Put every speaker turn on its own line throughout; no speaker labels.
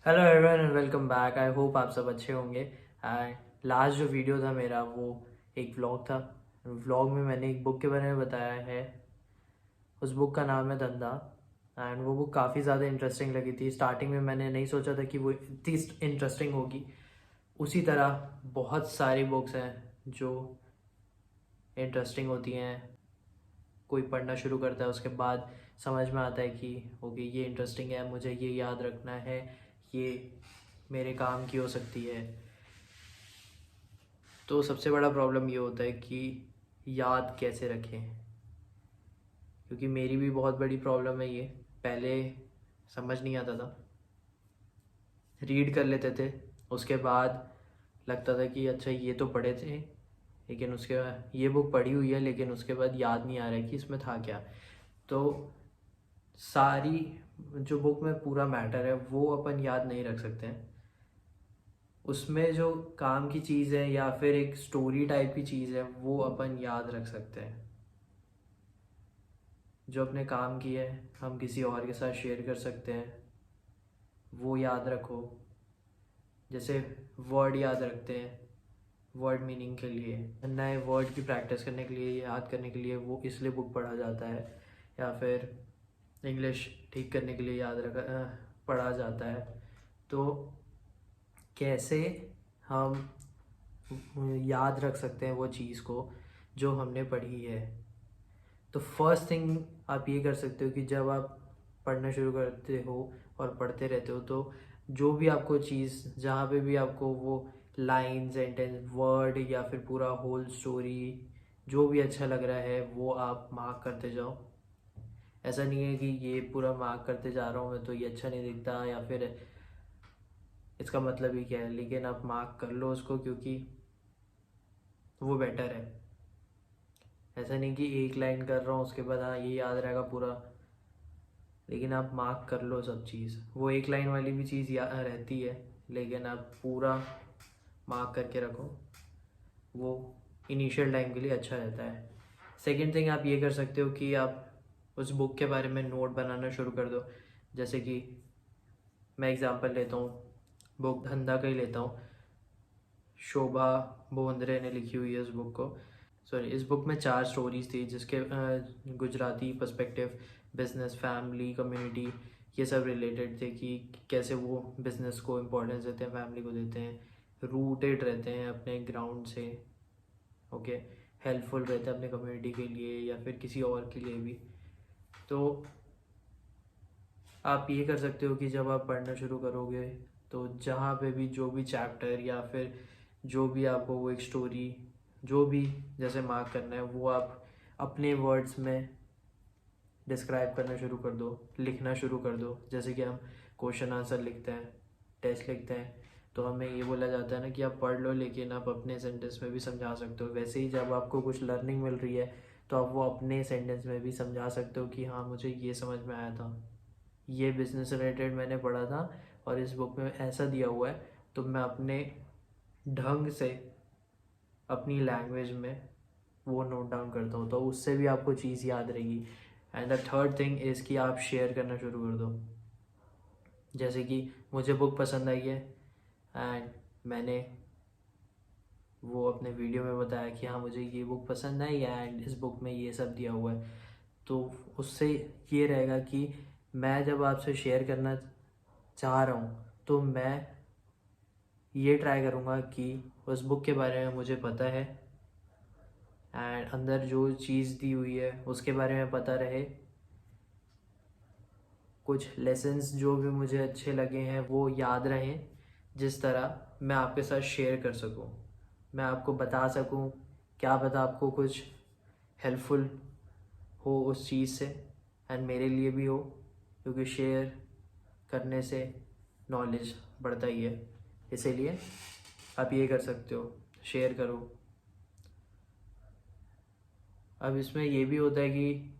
Hello everyone and welcome back. I hope आप सब अच्छे होंगे। एंड लास्ट जो वीडियो था मेरा वो एक व्लॉग था। व्लॉग में मैंने एक बुक के बारे में बताया है। उस बुक का नाम है धंधा। एंड वो बुक काफ़ी ज़्यादा इंटरेस्टिंग लगी थी। स्टार्टिंग में मैंने नहीं सोचा था कि वो इतनी इंटरेस्टिंग होगी। उसी तरह बहुत सारी बुक्स हैं जो इंटरेस्टिंग होती हैं। कोई पढ़ना शुरू करता है, उसके बाद समझ में आता है कि ओके ये इंटरेस्टिंग है, मुझे ये याद रखना है, ये मेरे काम की हो सकती है। तो सबसे बड़ा प्रॉब्लम ये होता है कि याद कैसे रखें, क्योंकि मेरी भी बहुत बड़ी प्रॉब्लम है ये। पहले समझ नहीं आता था, रीड कर लेते थे, उसके बाद लगता था कि अच्छा ये तो पढ़े थे, लेकिन उसके बाद ये बुक पढ़ी हुई है, लेकिन उसके बाद याद नहीं आ रहा है कि इसमें था क्या। तो सारी जो बुक में पूरा मैटर है वो अपन याद नहीं रख सकते हैं। उसमें जो काम की चीज़ है या फिर एक स्टोरी टाइप की चीज़ है वो अपन याद रख सकते हैं। जो अपने काम की है हम किसी और के साथ शेयर कर सकते हैं, वो याद रखो। जैसे वर्ड याद रखते हैं वर्ड मीनिंग के लिए, नए वर्ड की प्रैक्टिस करने के लिए, याद करने के लिए वो इसलिए बुक पढ़ा जाता है। या फिर इंग्लिश ठीक करने के लिए पढ़ा जाता है। तो कैसे हम याद रख सकते हैं वो चीज़ को जो हमने पढ़ी है। तो फर्स्ट थिंग आप ये कर सकते हो कि जब आप पढ़ना शुरू करते हो और पढ़ते रहते हो, तो जो भी आपको चीज़, जहाँ पे भी आपको वो लाइन, सेंटेंस, वर्ड या फिर पूरा होल स्टोरी जो भी अच्छा लग रहा है वो आप मार्क करते जाओ। ऐसा नहीं है कि ये पूरा मार्क करते जा रहा हूँ मैं तो ये अच्छा नहीं दिखता या फिर इसका मतलब ही क्या है, लेकिन आप मार्क कर लो उसको, क्योंकि वो बेटर है। ऐसा नहीं कि एक लाइन कर रहा हूँ उसके बाद हाँ ये याद रहेगा पूरा, लेकिन आप मार्क कर लो सब चीज़। वो एक लाइन वाली भी चीज़ रहती है, लेकिन आप पूरा मार्क करके रखो, वो इनिशियल टाइम के लिए अच्छा रहता है। सेकंड थिंग आप ये कर सकते हो कि आप उस बुक के बारे में नोट बनाना शुरू कर दो। जैसे कि मैं एग्ज़ाम्पल लेता हूँ, बुक धंधा का ही लेता हूँ। शोभा बोंद्रे ने लिखी हुई है इस बुक को। सॉरी, इस बुक में 4 स्टोरीज थी जिसके Gujarati perspective, business, family, community, ये सब रिलेटेड थे कि कैसे वो बिजनेस को इम्पोर्टेंस देते हैं, फैमिली को देते हैं, रूटेड रहते हैं अपने ग्राउंड से। ओके, हेल्पफुल रहते हैं अपने कम्युनिटी के लिए या फिर किसी और के लिए भी। तो आप ये कर सकते हो कि जब आप पढ़ना शुरू करोगे तो जहाँ पे भी जो भी चैप्टर या फिर जो भी आपको वो एक स्टोरी जो भी जैसे मार्क करना है वो आप अपने वर्ड्स में डिस्क्राइब करना शुरू कर दो, लिखना शुरू कर दो। जैसे कि हम क्वेश्चन आंसर लिखते हैं, टेस्ट लिखते हैं, तो हमें ये बोला जाता है ना कि आप पढ़ लो लेकिन आप अपने सेंटेंस में भी समझा सकते हो। वैसे ही जब आपको कुछ लर्निंग मिल रही है तो आप वो अपने सेंटेंस में भी समझा सकते हो कि हाँ मुझे ये समझ में आया था, ये बिज़नेस रिलेटेड मैंने पढ़ा था और इस बुक में ऐसा दिया हुआ है, तो मैं अपने ढंग से अपनी लैंग्वेज में वो नोट डाउन करता हूँ, तो उससे भी आपको चीज़ याद रहेगी। And the third thing is कि आप शेयर करना शुरू कर दो। जैसे कि मुझे बुक पसंद आई है एंड मैंने वो अपने वीडियो में बताया कि हाँ मुझे ये बुक पसंद आई एंड इस बुक में ये सब दिया हुआ है। तो उससे ये रहेगा कि मैं जब आपसे शेयर करना चाह रहा हूँ तो मैं ये ट्राई करूँगा कि उस बुक के बारे में मुझे पता है एंड अंदर जो चीज़ दी हुई है उसके बारे में पता रहे। कुछ लेसन्स जो भी मुझे अच्छे लगे हैं वो याद रहें, जिस तरह मैं आपके साथ शेयर कर सकूं, मैं आपको बता सकूं। क्या पता आपको कुछ हेल्पफुल हो उस चीज़ से एंड मेरे लिए भी हो, क्योंकि शेयर करने से नॉलेज बढ़ता ही है। इसीलिए आप ये कर सकते हो, शेयर करो। अब इसमें ये भी होता है कि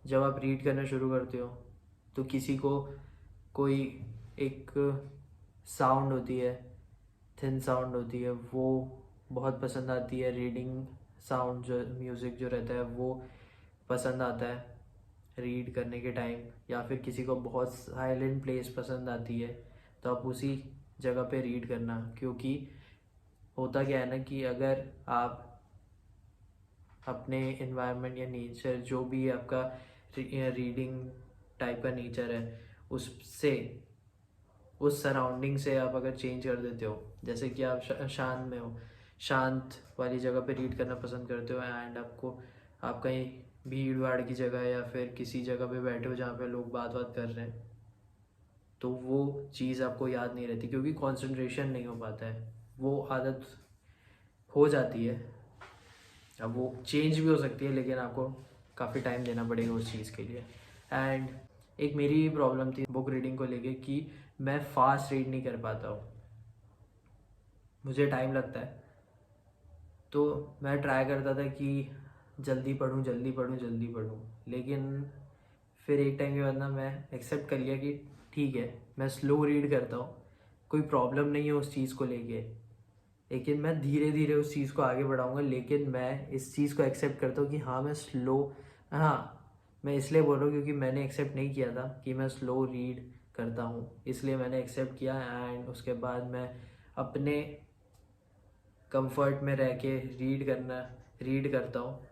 जब आप रीड करना शुरू करते हो तो किसी को कोई एक साउंड होती है, थिन साउंड होती है, वो बहुत पसंद आती है। रीडिंग साउंड जो म्यूज़िक जो रहता है वो पसंद आता है रीड करने के टाइम। या फिर किसी को बहुत साइलेंट प्लेस पसंद आती है, तो आप उसी जगह पे रीड करना, क्योंकि होता क्या है ना कि अगर आप अपने इन्वायरमेंट या नेचर, जो भी आपका रीडिंग टाइप का नेचर है, उससे, उस सराउंडिंग से आप अगर चेंज कर देते हो, जैसे कि आप शांत में हो, शांत वाली जगह पे रीड करना पसंद करते हो, एंड आप कहीं भीड़ भाड़ की जगह या फिर किसी जगह पे बैठे हो जहाँ पे लोग बात कर रहे हैं, तो वो चीज़ आपको याद नहीं रहती, क्योंकि कंसंट्रेशन नहीं हो पाता है। वो आदत हो जाती है, अब वो चेंज भी हो सकती है, लेकिन आपको काफ़ी टाइम देना पड़ेगा उस चीज़ के लिए। एंड एक मेरी प्रॉब्लम थी बुक रीडिंग को लेके कि मैं फास्ट रीड नहीं कर पाता हूँ, मुझे टाइम लगता है। तो मैं ट्राई करता था कि जल्दी पढूं जल्दी पढूं जल्दी पढूं, लेकिन फिर एक टाइम के बाद ना मैं एक्सेप्ट कर लिया कि ठीक है, मैं स्लो रीड करता हूँ, कोई प्रॉब्लम नहीं है उस चीज़ को लेके, लेकिन मैं धीरे धीरे उस चीज़ को आगे बढ़ाऊंगा। लेकिन मैं इस चीज़ को एक्सेप्ट करता हूँ कि हाँ मैं स्लो, हाँ मैं इसलिए बोल रहा हूँ क्योंकि मैंने एक्सेप्ट नहीं किया था कि मैं स्लो रीड करता हूँ, इसलिए मैंने एक्सेप्ट किया। एंड उसके बाद मैं अपने कंफर्ट में रह के रीड करता हूँ,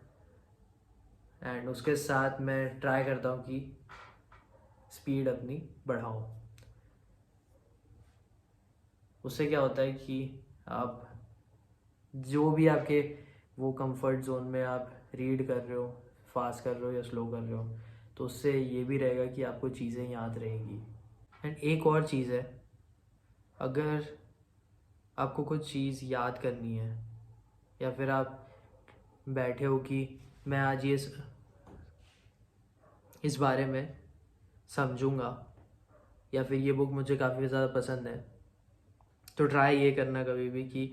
एंड उसके साथ मैं ट्राई करता हूँ कि स्पीड अपनी बढ़ाऊँ। उससे क्या होता है कि आप जो भी आपके वो कंफर्ट जोन में आप रीड कर रहे हो, फास्ट कर रहे हो या स्लो कर रहे हो, तो उससे ये भी रहेगा कि आपको चीज़ें याद रहेंगी। एंड एक और चीज़ है, अगर आपको कुछ चीज़ याद करनी है, या फिर आप बैठे हो कि मैं आज इस बारे में समझूंगा, या फिर ये बुक मुझे काफ़ी ज़्यादा पसंद है, तो ट्राई ये करना कभी भी कि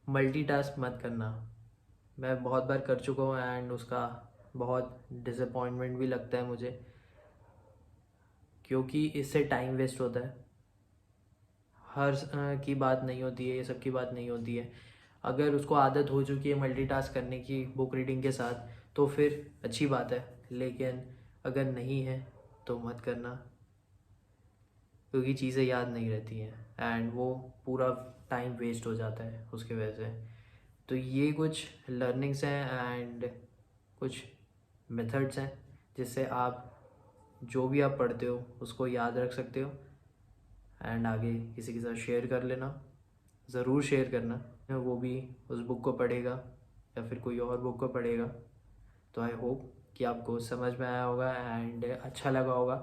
मल्टीटास्क मत करना। मैं बहुत बार कर चुका हूँ, एंड उसका बहुत डिसअपॉइंटमेंट भी लगता है मुझे, क्योंकि इससे टाइम वेस्ट होता है। हर की बात नहीं होती है, ये सब की बात नहीं होती है। अगर उसको आदत हो चुकी है मल्टीटास्क करने की बुक रीडिंग के साथ, तो फिर अच्छी बात है, लेकिन अगर नहीं है तो मत करना, क्योंकि चीज़ें याद नहीं रहती हैं, एंड वो पूरा टाइम वेस्ट हो जाता है उसकी वजह से। तो ये कुछ लर्निंग्स हैं एंड कुछ मेथड्स हैं, जिससे आप जो भी आप पढ़ते हो उसको याद रख सकते हो, एंड आगे किसी के साथ शेयर कर लेना। ज़रूर शेयर करना, वो भी उस बुक को पढ़ेगा या फिर कोई और बुक को पढ़ेगा। तो आई होप कि आपको समझ में आया होगा एंड अच्छा लगा होगा।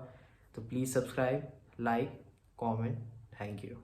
तो please subscribe, like, comment. Thank you.